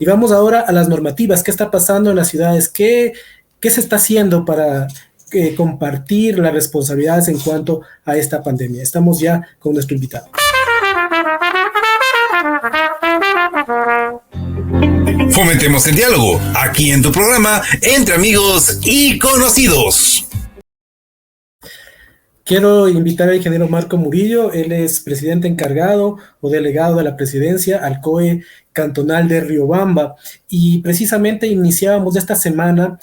Y vamos ahora a las normativas. ¿Qué está pasando en las ciudades? ¿Qué se está haciendo para compartir las responsabilidades en cuanto a esta pandemia? Estamos ya con nuestro invitado. Fomentemos el diálogo aquí en tu programa Entre Amigos y Conocidos. Quiero invitar al ingeniero Marco Murillo. Él es presidente encargado o delegado de la presidencia al COE cantonal de Riobamba, y precisamente iniciábamos esta semana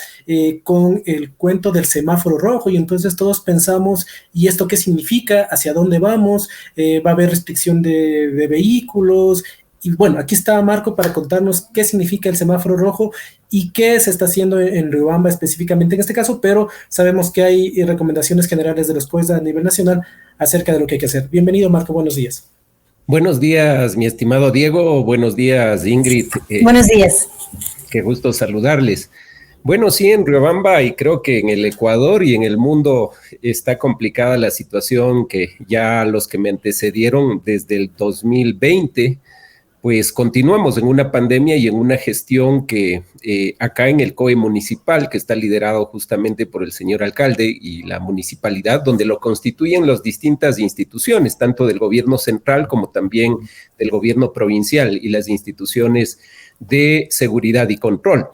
con el cuento del semáforo rojo, y entonces todos pensamos, ¿y esto qué significa? ¿Hacia dónde vamos? ¿Va a haber restricción de vehículos? Y bueno, aquí está Marco para contarnos qué significa el semáforo rojo y qué se está haciendo en Riobamba específicamente en este caso, pero sabemos que hay recomendaciones generales de los COEs a nivel nacional acerca de lo que hay que hacer. Bienvenido, Marco, buenos días. Buenos días, mi estimado Diego. Buenos días, Ingrid. Buenos días. Qué gusto saludarles. Bueno, sí, en Riobamba y creo que en el Ecuador y en el mundo está complicada la situación, que ya los que me antecedieron desde el 2020, pues continuamos en una pandemia y en una gestión que acá en el COE municipal, que está liderado justamente por el señor alcalde y la municipalidad, donde lo constituyen las distintas instituciones, tanto del gobierno central como también del gobierno provincial y las instituciones de seguridad y control.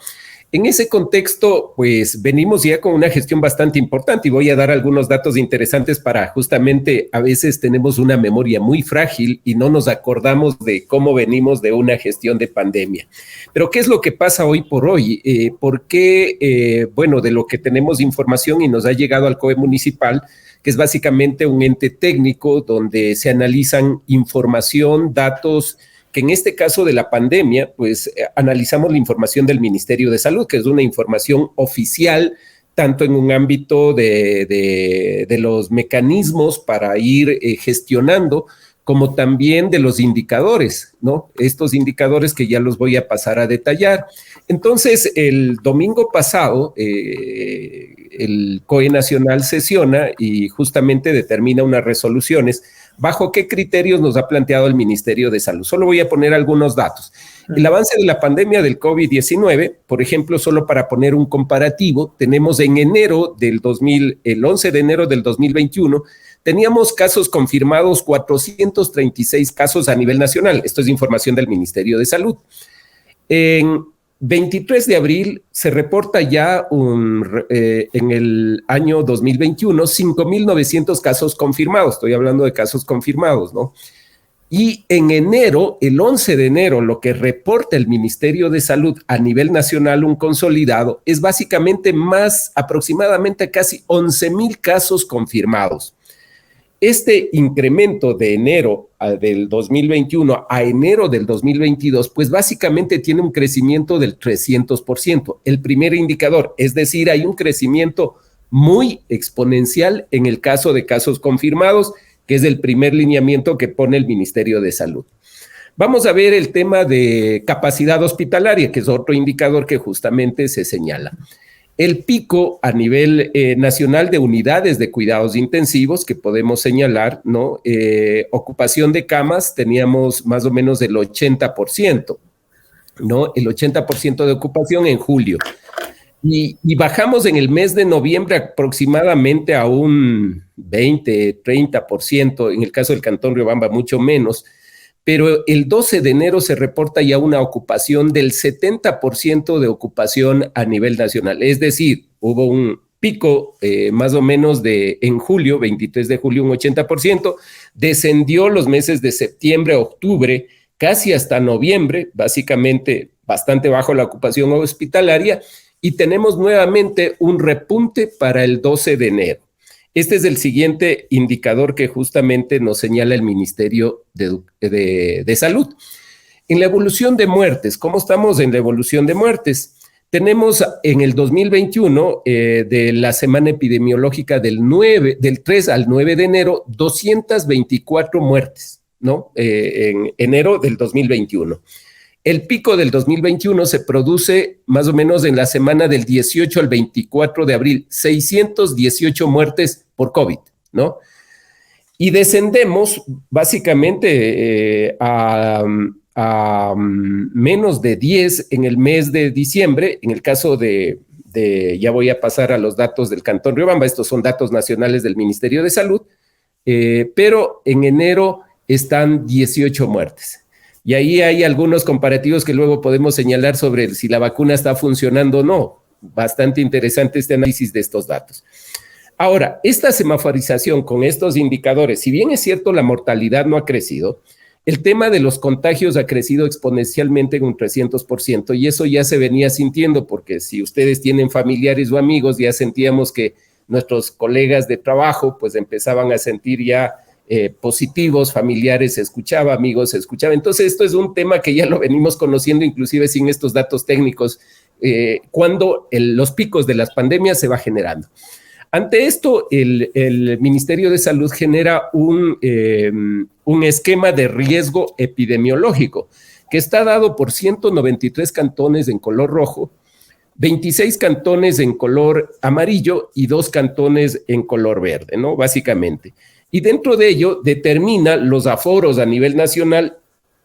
En ese contexto, pues venimos ya con una gestión bastante importante y voy a dar algunos datos interesantes para justamente a veces tenemos una memoria muy frágil y no nos acordamos de cómo venimos de una gestión de pandemia. Pero ¿qué es lo que pasa hoy por hoy? ¿Por qué? Bueno, de lo que tenemos información y nos ha llegado al COE municipal, que es básicamente un ente técnico donde se analizan información, datos, que en este caso de la pandemia, pues analizamos la información del Ministerio de Salud, que es una información oficial, tanto en un ámbito de los mecanismos para ir gestionando, como también de los indicadores, ¿no? Estos indicadores que ya los voy a pasar a detallar. Entonces, el domingo pasado, el COE Nacional sesiona y justamente determina unas resoluciones. ¿Bajo qué criterios nos ha planteado el Ministerio de Salud? Solo voy a poner algunos datos. El avance de la pandemia del COVID-19, por ejemplo, solo para poner un comparativo, tenemos en el 11 de enero del 2021, teníamos casos confirmados, 436 casos a nivel nacional. Esto es información del Ministerio de Salud. En 23 de abril se reporta ya en el año 2021 5.900 casos confirmados. Estoy hablando de casos confirmados, ¿no? Y en enero, el 11 de enero, lo que reporta el Ministerio de Salud a nivel nacional, un consolidado, es básicamente aproximadamente casi 11.000 casos confirmados. Este incremento de enero del 2021 a enero del 2022, pues básicamente tiene un crecimiento del 300%. El primer indicador, es decir, hay un crecimiento muy exponencial en el caso de casos confirmados, que es el primer lineamiento que pone el Ministerio de Salud. Vamos a ver el tema de capacidad hospitalaria, que es otro indicador que justamente se señala. El pico a nivel nacional de unidades de cuidados intensivos que podemos señalar, ¿no? Ocupación de camas, teníamos más o menos el 80%, ¿no? El 80% de ocupación en julio. Y bajamos en el mes de noviembre aproximadamente a un 20, 30%, en el caso del Cantón Riobamba mucho menos, pero el 12 de enero se reporta ya una ocupación del 70% de ocupación a nivel nacional. Es decir, hubo un pico más o menos en julio, 23 de julio, un 80%, descendió los meses de septiembre a octubre, casi hasta noviembre, básicamente bastante bajo la ocupación hospitalaria, y tenemos nuevamente un repunte para el 12 de enero. Este es el siguiente indicador que justamente nos señala el Ministerio de Salud. En la evolución de muertes, ¿cómo estamos en la evolución de muertes? Tenemos en el 2021, de la semana epidemiológica del 3 al 9 de enero, 224 muertes, ¿no? En enero del 2021. El pico del 2021 se produce más o menos en la semana del 18 al 24 de abril, 618 muertes por COVID, ¿no? Y descendemos básicamente a menos de 10 en el mes de diciembre. En el caso ya voy a pasar a los datos del Cantón Riobamba, estos son datos nacionales del Ministerio de Salud, pero en enero están 18 muertes. Y ahí hay algunos comparativos que luego podemos señalar sobre si la vacuna está funcionando o no. Bastante interesante este análisis de estos datos. Ahora, esta semaforización con estos indicadores, si bien es cierto la mortalidad no ha crecido, el tema de los contagios ha crecido exponencialmente en un 300%, y eso ya se venía sintiendo, porque si ustedes tienen familiares o amigos, ya sentíamos que nuestros colegas de trabajo pues empezaban a sentir ya positivos, familiares se escuchaba, amigos se escuchaba. Entonces esto es un tema que ya lo venimos conociendo inclusive sin estos datos técnicos, cuando los picos de las pandemias se va generando. Ante esto, el Ministerio de Salud genera un esquema de riesgo epidemiológico que está dado por 193 cantones en color rojo, 26 cantones en color amarillo y 2 cantones en color verde, ¿no? Básicamente. Y dentro de ello determina los aforos a nivel nacional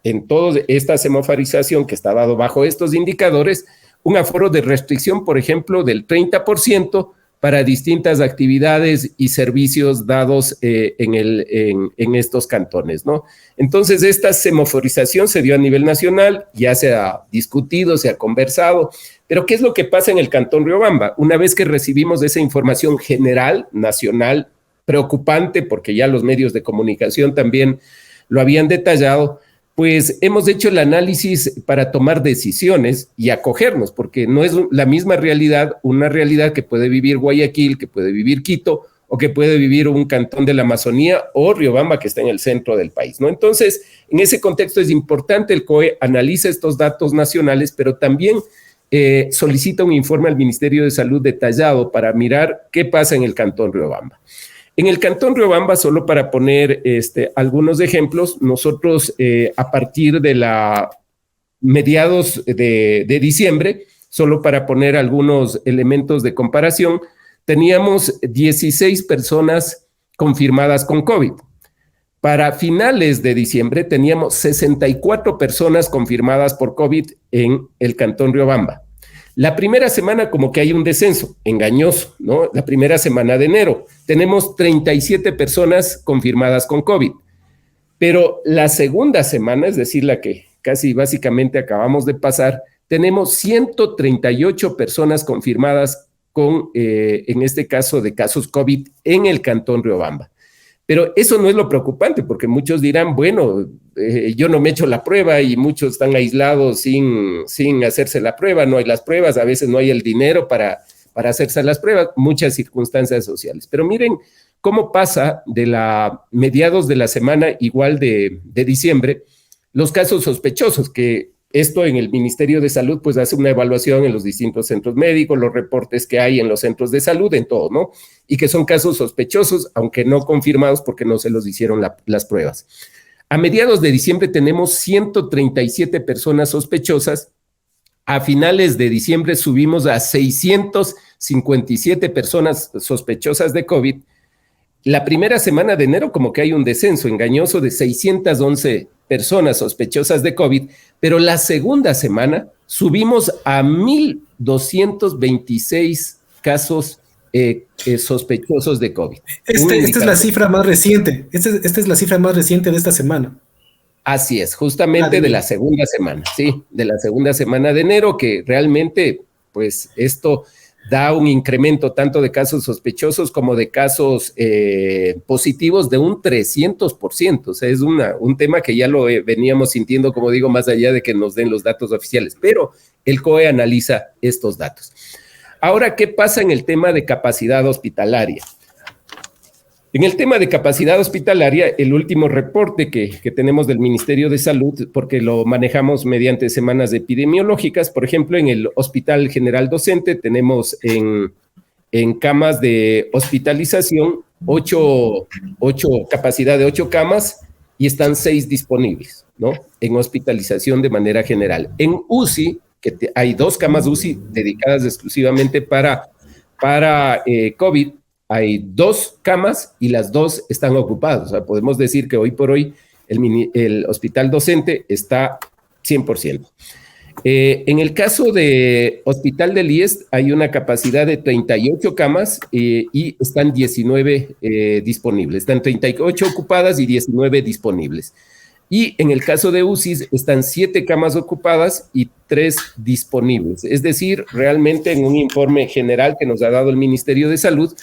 en toda esta semaforización que está dado bajo estos indicadores, un aforo de restricción, por ejemplo, del 30% para distintas actividades y servicios dados en estos cantones, ¿no? Entonces, esta semaforización se dio a nivel nacional, ya se ha discutido, se ha conversado, pero ¿qué es lo que pasa en el Cantón Riobamba? Una vez que recibimos esa información general, nacional, preocupante, porque ya los medios de comunicación también lo habían detallado, pues hemos hecho el análisis para tomar decisiones y acogernos, porque no es la misma realidad, una realidad que puede vivir Guayaquil, que puede vivir Quito, o que puede vivir un cantón de la Amazonía o Riobamba, que está en el centro del país, ¿no? Entonces, en ese contexto es importante, el COE analiza estos datos nacionales, pero también solicita un informe al Ministerio de Salud detallado para mirar qué pasa en el Cantón Riobamba. En el Cantón Riobamba, solo para poner algunos ejemplos, nosotros a partir de mediados de diciembre, solo para poner algunos elementos de comparación, teníamos 16 personas confirmadas con COVID. Para finales de diciembre teníamos 64 personas confirmadas por COVID en el Cantón Riobamba. La primera semana como que hay un descenso engañoso, ¿no? La primera semana de enero tenemos 37 personas confirmadas con COVID, pero la segunda semana, es decir, la que casi básicamente acabamos de pasar, tenemos 138 personas confirmadas con, en este caso de casos COVID en el Cantón Riobamba. Pero eso no es lo preocupante, porque muchos dirán, bueno, yo no me he hecho la prueba y muchos están aislados sin hacerse la prueba, no hay las pruebas, a veces no hay el dinero para hacerse las pruebas, muchas circunstancias sociales. Pero miren cómo pasa de mediados de la semana igual de diciembre, los casos sospechosos, que esto en el Ministerio de Salud pues hace una evaluación en los distintos centros médicos, los reportes que hay en los centros de salud, en todo, ¿no? Y que son casos sospechosos, aunque no confirmados porque no se los hicieron las pruebas. A mediados de diciembre tenemos 137 personas sospechosas. A finales de diciembre subimos a 657 personas sospechosas de COVID. La primera semana de enero como que hay un descenso engañoso de 611 personas sospechosas de COVID, pero la segunda semana subimos a 1,226 casos sospechosos de COVID. Esta es la cifra más reciente. Esta es la cifra más reciente de esta semana. Así es, justamente de la segunda semana, sí, de la segunda semana de enero, que realmente, pues, esto da un incremento tanto de casos sospechosos como de casos positivos de un 300%. O sea, es un tema que ya lo veníamos sintiendo, como digo, más allá de que nos den los datos oficiales, pero el COE analiza estos datos. Ahora, ¿qué pasa en el tema de capacidad hospitalaria? En el tema de capacidad hospitalaria, el último reporte que tenemos del Ministerio de Salud, porque lo manejamos mediante semanas epidemiológicas, por ejemplo, en el Hospital General Docente tenemos en camas de hospitalización capacidad de 8 camas y están 6 disponibles, ¿no? En hospitalización de manera general. En UCI, que hay 2 camas UCI dedicadas exclusivamente para COVID, hay 2 camas y las 2 están ocupadas. O sea, podemos decir que hoy por hoy el Hospital Docente está 100%. En el caso de Hospital del IES hay una capacidad de 38 camas y están 19 disponibles. Están 38 ocupadas y 19 disponibles. Y en el caso de UCIs están 7 camas ocupadas y 3 disponibles. Es decir, realmente en un informe general que nos ha dado el Ministerio de Salud,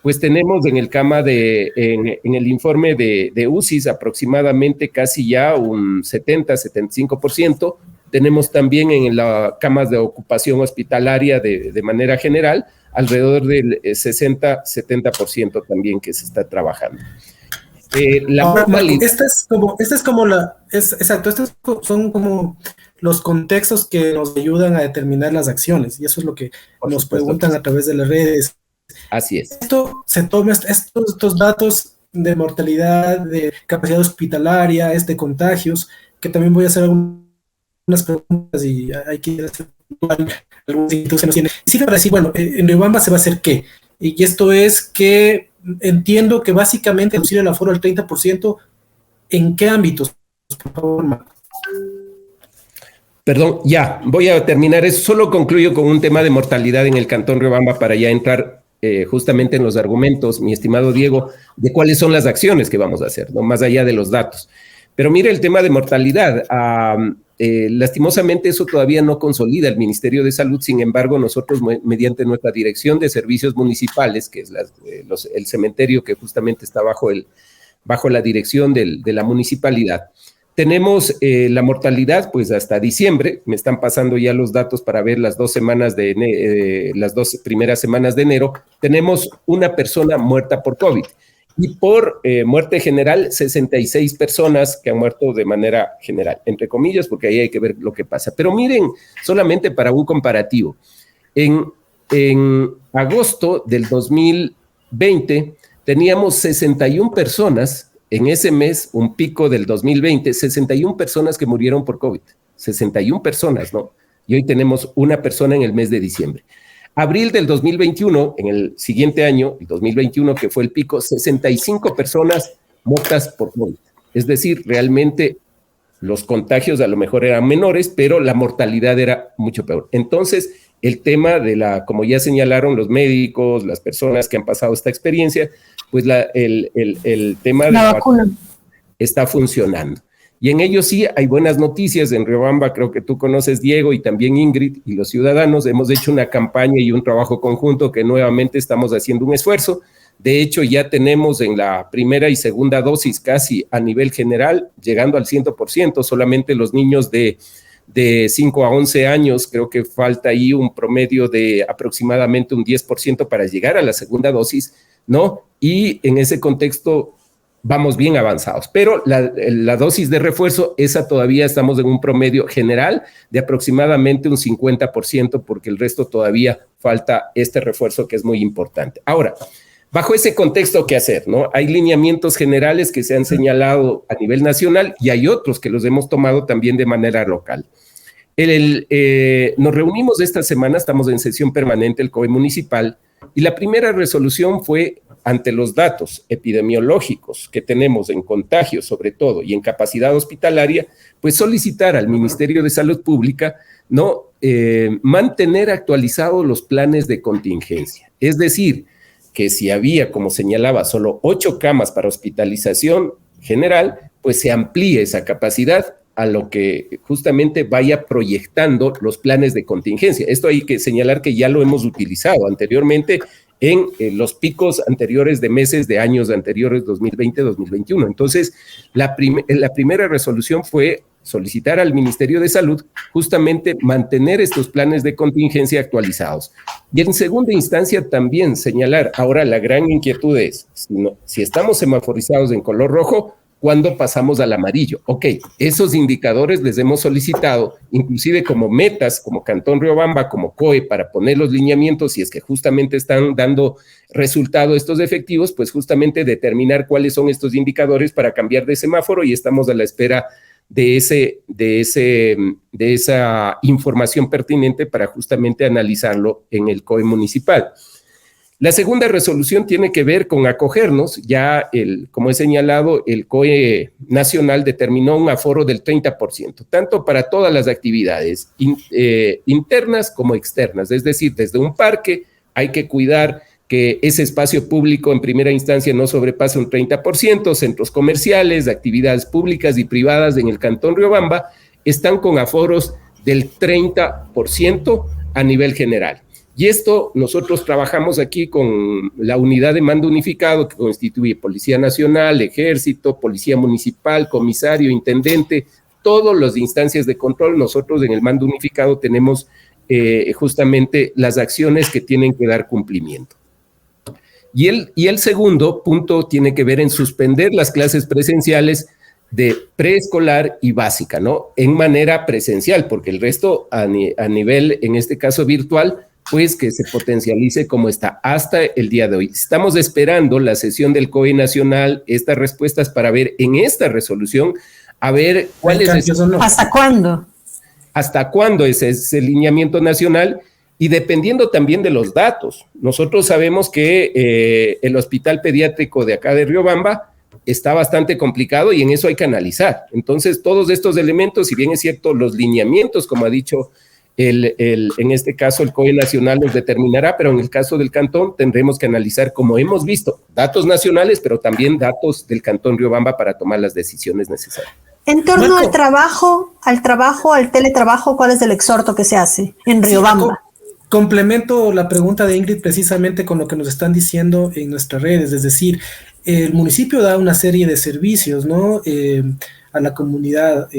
pues tenemos en el informe de UCIs aproximadamente casi ya un 70-75%. Tenemos también en las camas de ocupación hospitalaria de manera general alrededor del 60-70% también que se está trabajando. Son como los contextos que nos ayudan a determinar las acciones, y eso es lo que nos preguntan a través de las redes. Así es. Estos datos de mortalidad, de capacidad hospitalaria, contagios, que también voy a hacer algunas preguntas y hay que hacer algunas instituciones. Sí, para decir, bueno, en Riobamba se va a hacer qué, y esto es que entiendo que básicamente reducir el aforo al 30%, ¿en qué ámbitos? Por favor, Marco. Perdón, ya, voy a terminar eso. Solo concluyo con un tema de mortalidad en el Cantón Riobamba para ya entrar justamente en los argumentos, mi estimado Diego, de cuáles son las acciones que vamos a hacer, ¿no? Más allá de los datos. Pero mire el tema de mortalidad. Lastimosamente eso todavía no consolida el Ministerio de Salud. Sin embargo, nosotros mediante nuestra Dirección de Servicios Municipales, que es el cementerio que justamente está bajo la dirección de la municipalidad, tenemos la mortalidad pues hasta diciembre. Me están pasando ya los datos para ver las 2 primeras semanas de enero. Tenemos una persona muerta por COVID. Y por muerte general, 66 personas que han muerto de manera general, entre comillas, porque ahí hay que ver lo que pasa. Pero miren, solamente para un comparativo, en agosto del 2020 teníamos 61 personas, en ese mes, un pico del 2020, 61 personas que murieron por COVID, 61 personas, ¿no? Y hoy tenemos una persona en el mes de diciembre. Abril del 2021, en el siguiente año, el 2021, que fue el pico, 65 personas muertas por COVID. Es decir, realmente los contagios a lo mejor eran menores, pero la mortalidad era mucho peor. Entonces, el tema como ya señalaron los médicos, las personas que han pasado esta experiencia, pues el tema de la vacuna está funcionando. Y en ello sí hay buenas noticias. En Riobamba, creo que tú conoces, Diego, y también Ingrid, y los ciudadanos, hemos hecho una campaña y un trabajo conjunto que nuevamente estamos haciendo un esfuerzo. De hecho, ya tenemos en la primera y segunda dosis casi a nivel general, llegando al 100%, solamente los niños de 5 a 11 años, creo que falta ahí un promedio de aproximadamente un 10% para llegar a la segunda dosis, ¿no? Y en ese contexto vamos bien avanzados, pero la dosis de refuerzo, esa todavía estamos en un promedio general de aproximadamente un 50%, porque el resto todavía falta este refuerzo que es muy importante. Ahora, bajo ese contexto, ¿qué hacer, no? Hay lineamientos generales que se han señalado a nivel nacional y hay otros que los hemos tomado también de manera local. Nos reunimos esta semana, estamos en sesión permanente, el COE municipal, y la primera resolución fue, ante los datos epidemiológicos que tenemos en contagios sobre todo y en capacidad hospitalaria, pues solicitar al Ministerio de Salud Pública mantener actualizados los planes de contingencia. Es decir, que si había, como señalaba, solo 8 camas para hospitalización general, pues se amplíe esa capacidad a lo que justamente vaya proyectando los planes de contingencia. Esto hay que señalar que ya lo hemos utilizado anteriormente en los picos anteriores de meses de años anteriores, 2020-2021. Entonces, la primera resolución fue solicitar al Ministerio de Salud justamente mantener estos planes de contingencia actualizados. Y en segunda instancia también señalar, ahora la gran inquietud es, si estamos semaforizados en color rojo, ¿cuándo pasamos al amarillo? Ok, esos indicadores les hemos solicitado, inclusive como metas, como Cantón Riobamba, como COE, para poner los lineamientos, si es que justamente están dando resultado estos efectivos, pues justamente determinar cuáles son estos indicadores para cambiar de semáforo, y estamos a la espera de esa información pertinente para justamente analizarlo en el COE municipal. La segunda resolución tiene que ver con acogernos. Ya, como he señalado, el COE nacional determinó un aforo del 30%, tanto para todas las actividades internas como externas. Es decir, desde un parque hay que cuidar que ese espacio público en primera instancia no sobrepase un 30%, centros comerciales, actividades públicas y privadas en el Cantón Riobamba están con aforos del 30% a nivel general. Y esto nosotros trabajamos aquí con la unidad de mando unificado que constituye Policía Nacional, Ejército, Policía Municipal, Comisario, Intendente, todas las instancias de control. Nosotros en el mando unificado tenemos justamente las acciones que tienen que dar cumplimiento. Y el segundo punto tiene que ver en suspender las clases presenciales de preescolar y básica, ¿no? En manera presencial, porque el resto a nivel, en este caso virtual, pues que se potencialice como está hasta el día de hoy. Estamos esperando la sesión del COE nacional, estas respuestas para ver en esta resolución, a ver cuál es... ¿Hasta cuándo? ¿Hasta cuándo es ese lineamiento nacional? Y dependiendo también de los datos. Nosotros sabemos que el hospital pediátrico de acá de Riobamba está bastante complicado y en eso hay que analizar. Entonces, todos estos elementos, si bien es cierto, los lineamientos, como ha dicho en este caso el COE nacional los determinará, pero en el caso del cantón tendremos que analizar, como hemos visto, datos nacionales, pero también datos del Cantón Riobamba para tomar las decisiones necesarias. En torno al trabajo, al teletrabajo, ¿cuál es el exhorto que se hace en Riobamba? Complemento la pregunta de Ingrid precisamente con lo que nos están diciendo en nuestras redes, es decir, el municipio da una serie de servicios, ¿no? A la comunidad.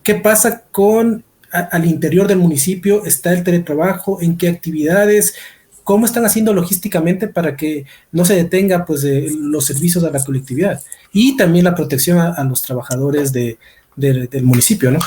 ¿Qué pasa con al interior del municipio? ¿Está el teletrabajo? ¿En qué actividades? ¿Cómo están haciendo logísticamente para que no se detenga pues, los servicios a la colectividad? Y también la protección a los trabajadores del municipio, ¿no?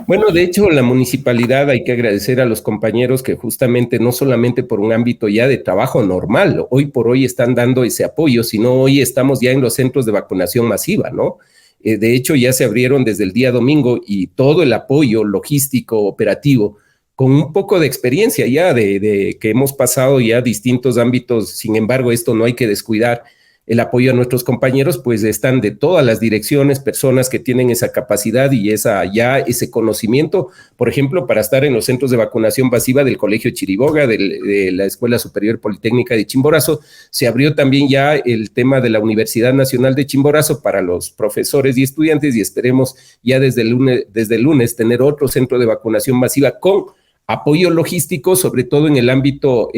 Bueno, de hecho, la municipalidad hay que agradecer a los compañeros que justamente no solamente por un ámbito ya de trabajo normal, hoy por hoy están dando ese apoyo, sino hoy estamos ya en los centros de vacunación masiva, ¿no? De hecho, ya se abrieron desde el día domingo y todo el apoyo logístico, operativo, con un poco de experiencia ya de que hemos pasado ya distintos ámbitos. Sin embargo, esto no hay que descuidar. El apoyo a nuestros compañeros, pues están de todas las direcciones, personas que tienen esa capacidad y ese conocimiento, por ejemplo, para estar en los centros de vacunación masiva del Colegio Chiriboga, de la Escuela Superior Politécnica de Chimborazo. Se abrió también ya el tema de la Universidad Nacional de Chimborazo para los profesores y estudiantes y esperemos ya desde el lunes tener otro centro de vacunación masiva con apoyo logístico, sobre todo en el ámbito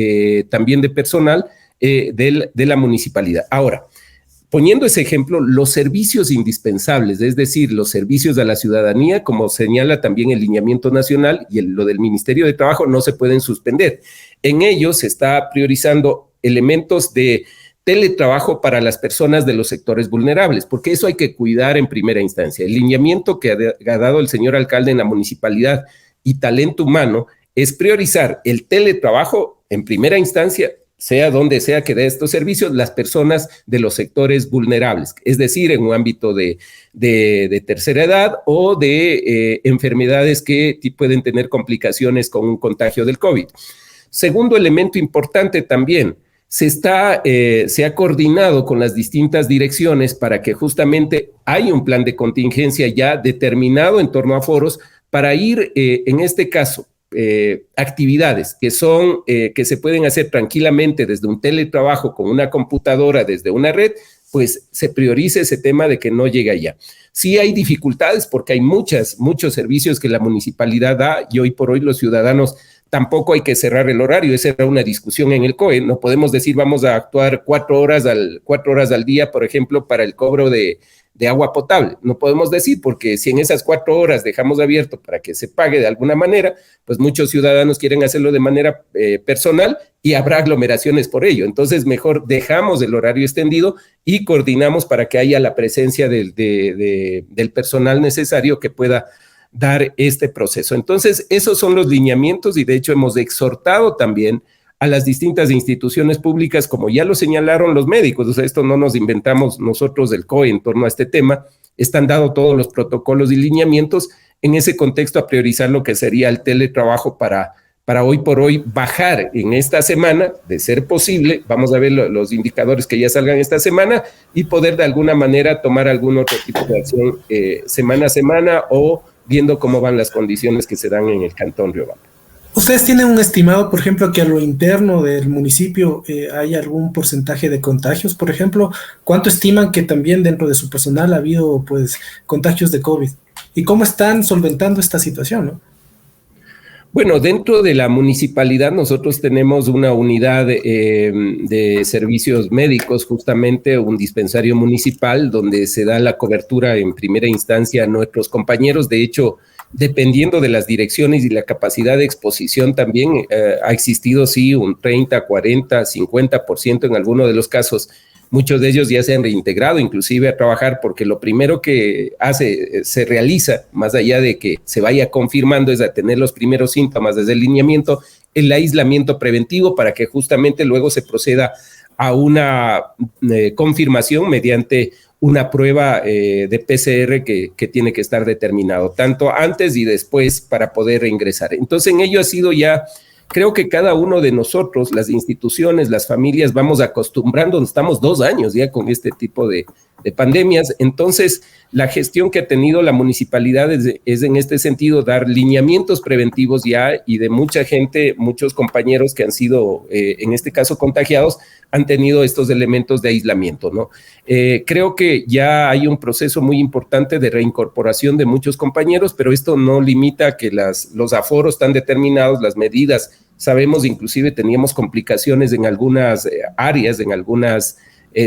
también de personal, de la municipalidad. Ahora, poniendo ese ejemplo, los servicios indispensables, es decir, los servicios a la ciudadanía, como señala también el lineamiento nacional y lo del Ministerio de Trabajo, no se pueden suspender. En ellos se está priorizando elementos de teletrabajo para las personas de los sectores vulnerables, porque eso hay que cuidar en primera instancia. El lineamiento que ha dado el señor alcalde en la municipalidad y talento humano es priorizar el teletrabajo en primera instancia, sea donde sea que dé estos servicios, las personas de los sectores vulnerables, es decir, en un ámbito de tercera edad o de enfermedades que pueden tener complicaciones con un contagio del COVID. Segundo elemento importante también, se ha coordinado con las distintas direcciones para que justamente hay un plan de contingencia ya determinado en torno a foros para ir, en este caso, actividades que se pueden hacer tranquilamente desde un teletrabajo con una computadora, desde una red, pues se priorice ese tema de que no llegue allá. Sí hay dificultades porque hay muchos servicios que la municipalidad da y hoy por hoy los ciudadanos tampoco hay que cerrar el horario. Esa era una discusión en el COE. No podemos decir vamos a actuar 4 horas al día, por ejemplo, para el cobro de agua potable. No podemos decir, porque si en esas 4 horas dejamos abierto para que se pague de alguna manera, pues muchos ciudadanos quieren hacerlo de manera personal y habrá aglomeraciones por ello. Entonces, mejor dejamos el horario extendido y coordinamos para que haya la presencia del personal necesario que pueda dar este proceso. Entonces, esos son los lineamientos y de hecho hemos exhortado también a las distintas instituciones públicas, como ya lo señalaron los médicos. O sea, esto no nos inventamos nosotros del COE en torno a este tema, están dados todos los protocolos y lineamientos en ese contexto a priorizar lo que sería el teletrabajo para para hoy por hoy bajar en esta semana, de ser posible, vamos a ver los indicadores que ya salgan esta semana y poder de alguna manera tomar algún otro tipo de acción semana a semana o viendo cómo van las condiciones que se dan en el Cantón Riobamba. ¿Ustedes tienen un estimado, por ejemplo, que a lo interno del municipio hay algún porcentaje de contagios? Por ejemplo, ¿cuánto estiman que también dentro de su personal ha habido pues contagios de COVID? ¿Y cómo están solventando esta situación, no? Bueno, dentro de la municipalidad nosotros tenemos una unidad de servicios médicos, justamente un dispensario municipal donde se da la cobertura en primera instancia a nuestros compañeros. De hecho, dependiendo de las direcciones y la capacidad de exposición también ha existido, sí, un 30, 40, 50% en algunos de los casos. Muchos de ellos ya se han reintegrado inclusive a trabajar porque lo primero que se realiza, más allá de que se vaya confirmando, es a tener los primeros síntomas desde el lineamiento, el aislamiento preventivo para que justamente luego se proceda a una confirmación mediante una prueba de PCR que tiene que estar determinado, tanto antes y después para poder reingresar. Entonces en ello ha sido ya... Creo que cada uno de nosotros, las instituciones, las familias, vamos acostumbrándonos, estamos 2 años ya con este tipo de pandemias, entonces la gestión que ha tenido la municipalidad es en este sentido dar lineamientos preventivos ya y de mucha gente, muchos compañeros que han sido en este caso contagiados, han tenido estos elementos de aislamiento, ¿no? Creo que ya hay un proceso muy importante de reincorporación de muchos compañeros, pero esto no limita que los aforos están determinados, las medidas, sabemos, inclusive teníamos complicaciones en algunas áreas, en algunas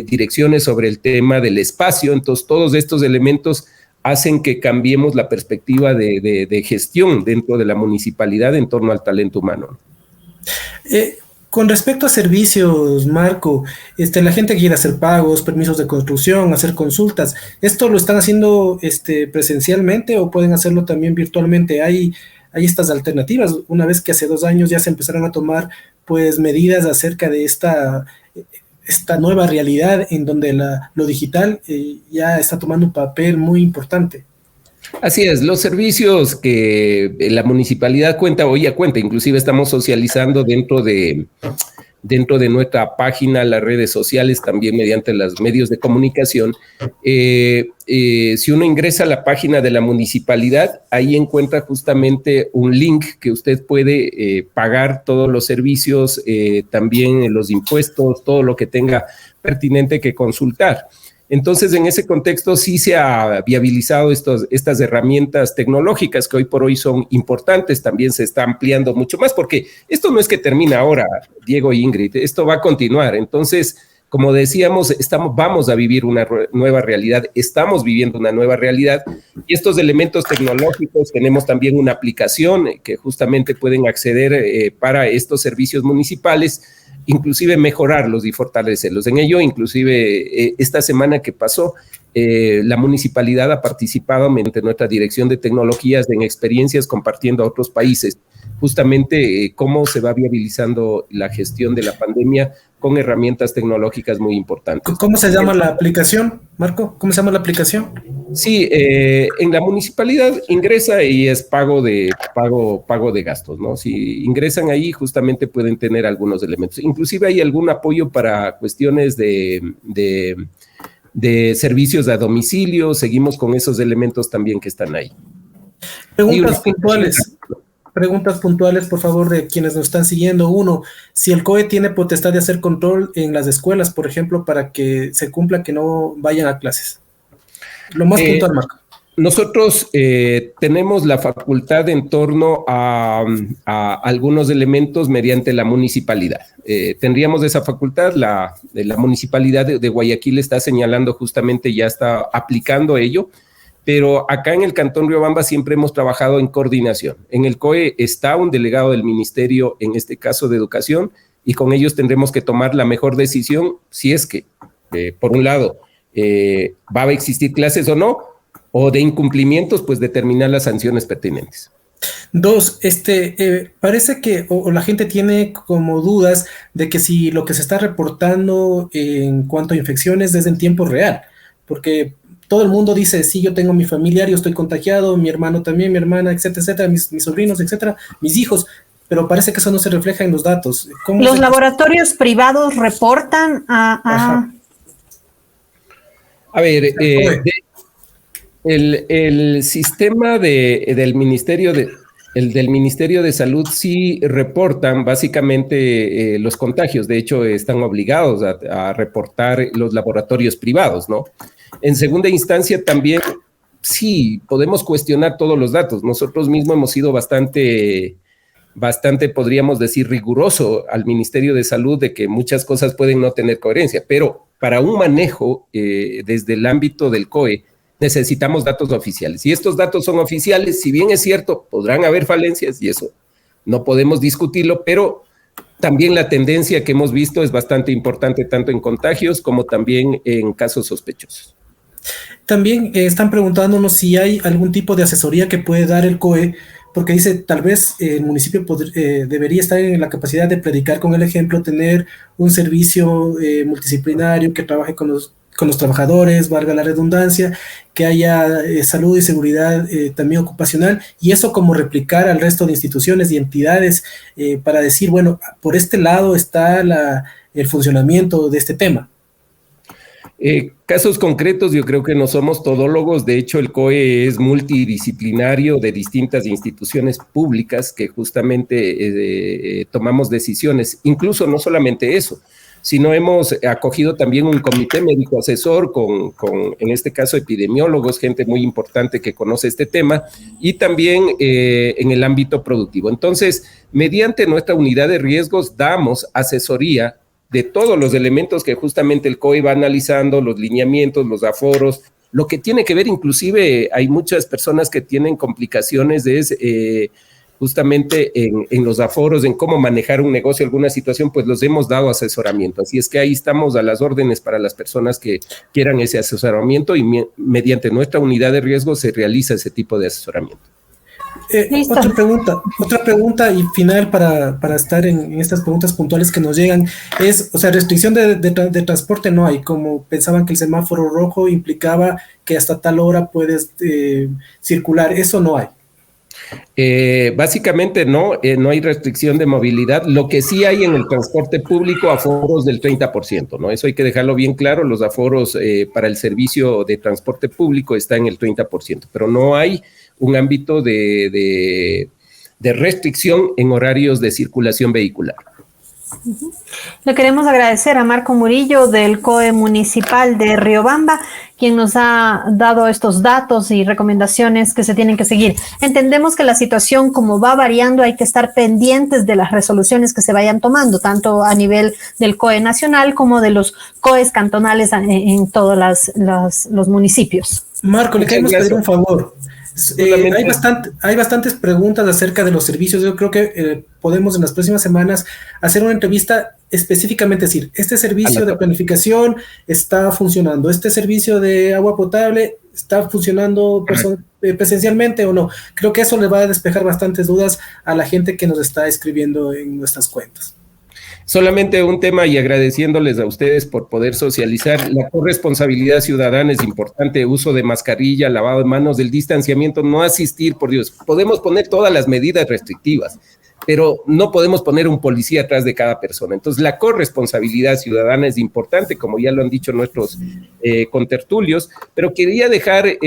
direcciones sobre el tema del espacio, entonces todos estos elementos hacen que cambiemos la perspectiva de gestión dentro de la municipalidad en torno al talento humano. Con respecto a servicios, Marco, la gente quiere hacer pagos, permisos de construcción, hacer consultas. ¿Esto lo están haciendo presencialmente o pueden hacerlo también virtualmente? Hay estas alternativas, una vez que hace 2 años ya se empezaron a tomar pues medidas acerca de esta nueva realidad en donde lo digital ya está tomando un papel muy importante. Así es, los servicios que la municipalidad cuenta, inclusive estamos socializando dentro de nuestra página, las redes sociales, también mediante los medios de comunicación. Si uno ingresa a la página de la municipalidad, ahí encuentra justamente un link que usted puede pagar todos los servicios, también los impuestos, todo lo que tenga pertinente que consultar. Entonces, en ese contexto sí se ha viabilizado estas herramientas tecnológicas que hoy por hoy son importantes, también se está ampliando mucho más, porque esto no es que termina ahora, Diego y Ingrid, esto va a continuar. Entonces, como decíamos, vamos a vivir una nueva realidad, estamos viviendo una nueva realidad, y estos elementos tecnológicos, tenemos también una aplicación que justamente pueden acceder para estos servicios municipales, inclusive mejorarlos y fortalecerlos. En ello, inclusive, esta semana que pasó, la municipalidad ha participado mediante nuestra dirección de tecnologías en experiencias compartiendo a otros países, justamente cómo se va viabilizando la gestión de la pandemia con herramientas tecnológicas muy importantes. ¿Cómo se llama la aplicación, Marco? ¿Cómo se llama la aplicación? Sí, en la municipalidad ingresa y es pago de gastos, ¿no? Si ingresan ahí, justamente pueden tener algunos elementos. Inclusive hay algún apoyo para cuestiones de servicios a domicilio, seguimos con esos elementos también que están ahí. Preguntas puntuales, por favor, de quienes nos están siguiendo. 1, si el COE tiene potestad de hacer control en las escuelas, por ejemplo, para que se cumpla que no vayan a clases. Lo más puntual, Marco. Nosotros tenemos la facultad en torno a algunos elementos mediante la municipalidad. Tendríamos esa facultad, la municipalidad de Guayaquil está señalando justamente, ya está aplicando ello, pero acá en el Cantón Riobamba siempre hemos trabajado en coordinación. En el COE está un delegado del ministerio, en este caso de Educación, y con ellos tendremos que tomar la mejor decisión si es que, por un lado, va a existir clases o no, o de incumplimientos, pues determinar las sanciones pertinentes. 2, parece que la gente tiene como dudas de que si lo que se está reportando en cuanto a infecciones es en tiempo real, porque todo el mundo dice, sí, yo tengo mi familiar, yo estoy contagiado, mi hermano también, mi hermana, etcétera, etcétera, mis sobrinos, etcétera, mis hijos, pero parece que eso no se refleja en los datos. Los laboratorios privados reportan a... A ver, el sistema del Ministerio del Ministerio de Salud sí reportan básicamente los contagios. De hecho, están obligados a reportar los laboratorios privados, ¿no? En segunda instancia, también sí podemos cuestionar todos los datos. Nosotros mismos hemos sido bastante, podríamos decir, riguroso al Ministerio de Salud de que muchas cosas pueden no tener coherencia, pero para un manejo desde el ámbito del COE necesitamos datos oficiales. Y estos datos son oficiales, si bien es cierto, podrán haber falencias y eso no podemos discutirlo, pero también la tendencia que hemos visto es bastante importante tanto en contagios como también en casos sospechosos. También están preguntándonos si hay algún tipo de asesoría que puede dar el COE, porque dice, tal vez el municipio debería estar en la capacidad de predicar con el ejemplo, tener un servicio multidisciplinario que trabaje con los trabajadores, valga la redundancia, que haya salud y seguridad también ocupacional, y eso como replicar al resto de instituciones y entidades para decir, bueno, por este lado está el funcionamiento de este tema. Casos concretos, yo creo que no somos todólogos. De hecho, el COE es multidisciplinario de distintas instituciones públicas que justamente tomamos decisiones. Incluso no solamente eso, sino hemos acogido también un comité médico asesor con en este caso, epidemiólogos, gente muy importante que conoce este tema, y también en el ámbito productivo. Entonces, mediante nuestra unidad de riesgos, damos asesoría de todos los elementos que justamente el COE va analizando, los lineamientos, los aforos, lo que tiene que ver, inclusive hay muchas personas que tienen complicaciones justamente en los aforos, en cómo manejar un negocio, alguna situación, pues los hemos dado asesoramiento. Así es que ahí estamos a las órdenes para las personas que quieran ese asesoramiento, y mediante nuestra unidad de riesgo se realiza ese tipo de asesoramiento. Otra pregunta y final para estar en estas preguntas puntuales que nos llegan es, o sea, restricción de transporte no hay, como pensaban que el semáforo rojo implicaba que hasta tal hora puedes circular, eso no hay. Básicamente no hay restricción de movilidad. Lo que sí hay en el transporte público, aforos del 30%, ¿no? Eso hay que dejarlo bien claro, los aforos para el servicio de transporte público está en el 30%, pero no hay un ámbito de restricción en horarios de circulación vehicular. Le queremos agradecer a Marco Murillo del COE Municipal de Riobamba, quien nos ha dado estos datos y recomendaciones que se tienen que seguir. Entendemos que la situación, como va variando, hay que estar pendientes de las resoluciones que se vayan tomando, tanto a nivel del COE nacional como de los COEs cantonales en todos los municipios. Marco, le queremos pedir un favor. Hay bastantes preguntas acerca de los servicios. Yo creo que podemos en las próximas semanas hacer una entrevista específicamente, decir, este servicio de planificación está funcionando, este servicio de agua potable está funcionando presencialmente o no. Creo que eso le va a despejar bastantes dudas a la gente que nos está escribiendo en nuestras cuentas. Solamente un tema, y agradeciéndoles a ustedes por poder socializar. La corresponsabilidad ciudadana es importante, uso de mascarilla, lavado de manos, el distanciamiento, no asistir, por Dios. Podemos poner todas las medidas restrictivas, pero no podemos poner un policía atrás de cada persona. Entonces, la corresponsabilidad ciudadana es importante, como ya lo han dicho nuestros contertulios, pero quería dejar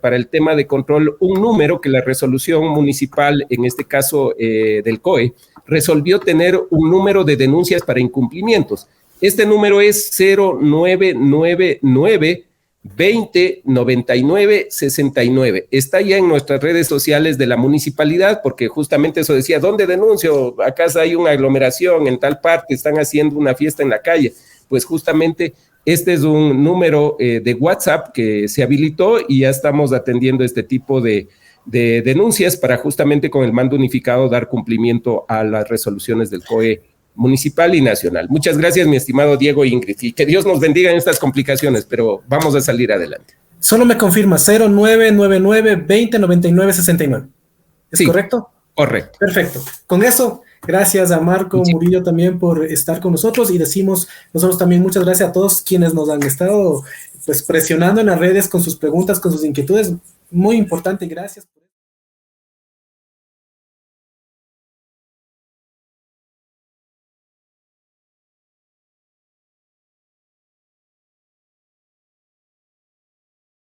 para el tema de control, un número que la resolución municipal, en este caso del COE, resolvió tener un número de denuncias para incumplimientos. Este número es 0999 20 99 69. Está ya en nuestras redes sociales de la municipalidad, porque justamente eso decía, ¿dónde denuncio? Acá hay una aglomeración en tal parte, están haciendo una fiesta en la calle. Pues justamente este es un número de WhatsApp que se habilitó y ya estamos atendiendo este tipo de denuncias para justamente con el mando unificado dar cumplimiento a las resoluciones del COE municipal y nacional. Muchas gracias, mi estimado Diego e Ingrid, y que Dios nos bendiga en estas complicaciones, pero vamos a salir adelante. Solo me confirma, 0999 20 99 69. ¿Es correcto? Correcto. Perfecto. Con eso, gracias a Marco Murillo también por estar con nosotros, y decimos nosotros también muchas gracias a todos quienes nos han estado pues presionando en las redes con sus preguntas, con sus inquietudes. Muy importante, gracias.